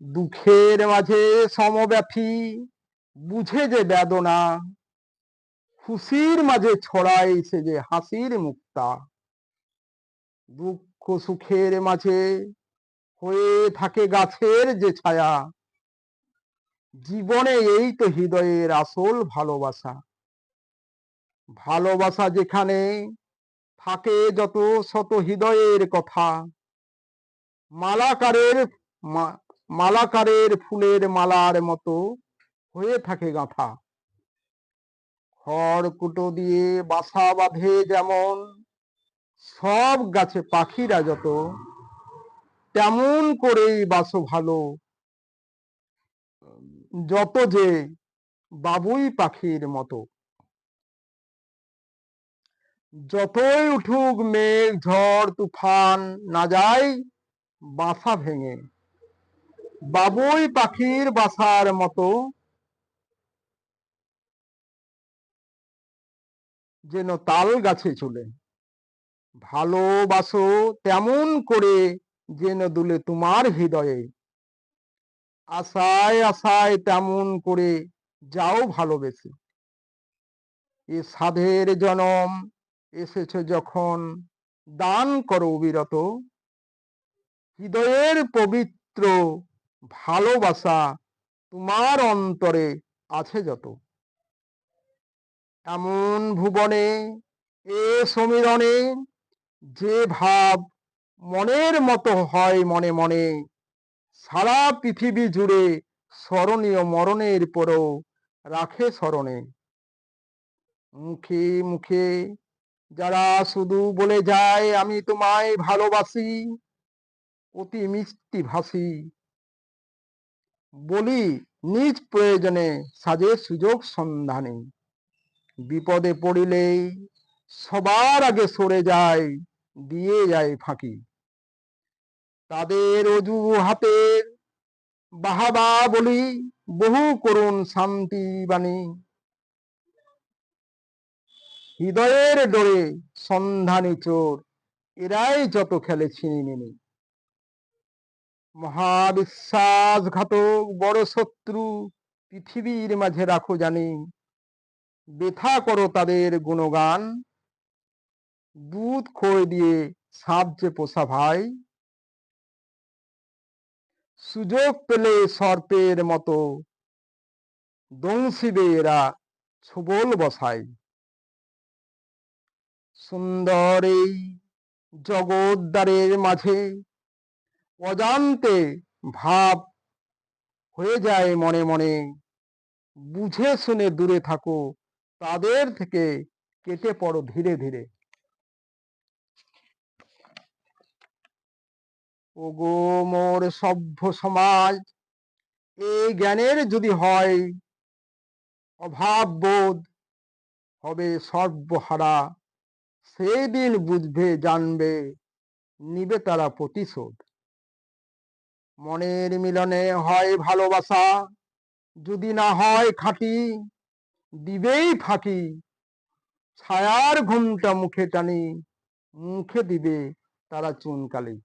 দুঃখের মাঝে সমব্যথী বুঝে যে বেদনা, খুশির মাঝে ছড়ায় সে যে হাসির মুক্তা। দুঃখ সুখের মাঝে হয়ে থাকে গাছের যে ছায়া, জীবনে এই তো হৃদয়ের আসল ভালোবাসা। ভালোবাসা যেখানে থাকে যত শত হৃদয়ের কথা, মালাকারের মালাকারের ফুলের মালার মতো হয়ে থাকে গাঁথা। খড়কুটো দিয়ে বাসা বাঁধে যেমন সব গাছে পাখিরা যত, তেমন করেই বাসো ভালো যত যে বাবুই পাখির মতো। যতই উঠুক মেঘ ঝড় তুফান না যায় বাসা ভেঙে, বাবুই পাখির বাসার মতো যেন তাল গাছে চলে। ভালোবাসো তেমন করে যেন দুলে তোমার হৃদয়ে, আশায় আশায় তেমন করে যাও ভালোবেসে। এ সাধের জনম এসেছে যখন দান করো অবিরত, হৃদয়ের পবিত্র ভালোবাসা তোমার অন্তরে আছে যত। এমন ভুবনে এ সমীরণে যে ভাব মনের মতো হয় মনে মনে, সারা পৃথিবী জুড়ে স্মরণীয় মরণের পরও রাখে স্মরণে। মুখে মুখে যারা শুধু বলে যায় আমি তোমায় ভালোবাসি, অতি মিষ্টি ভাসি বলি নিজ প্রয়োজনে সাজে সুযোগ সন্ধানে। বিপদে পড়িলেই সবার আগে সরে যায়, দিয়ে যায় ফাঁকি। তাদের অজুহাতের বাহাবা বলি বহু করুণ শান্তি বাণী। হৃদয়ের ডোরে সন্ধানী চোর এরাই যত খেলে ছিনিমিনি। মহাবিশ্বাসঘাতক বড় শত্রু পৃথিবীর মাঝে রাখো জানি, বৃথা করো তাদের গুণগান। দুধ খই দিয়ে সাপ যে পোষা ভাই, সুযোগ পেলে সর্পের মতো দংশিবে এরা ছোবল বসায়। সুন্দর এই জগদ্দারের মাঝে অজান্তে ভাব হয়ে যায় মনে মনে, বুঝে শুনে দূরে থাকো তাদের থেকে, কেটে পড়ো ধীরে ধীরে। ওগো মোর সভ্য সমাজ, এই জ্ঞানের যদি হয় অভাব বোধ, হবে সর্বহারা। সেই দিন বুঝবে জানবে নিবে তারা প্রতিশোধ। মনের মিলনে হয় ভালোবাসা, যদি না হয় খাঁটি দিবেই ফাঁকি। ছায়ার ঘুমটা মুখে টানি, মুখে দিবে তারা চুনকালি।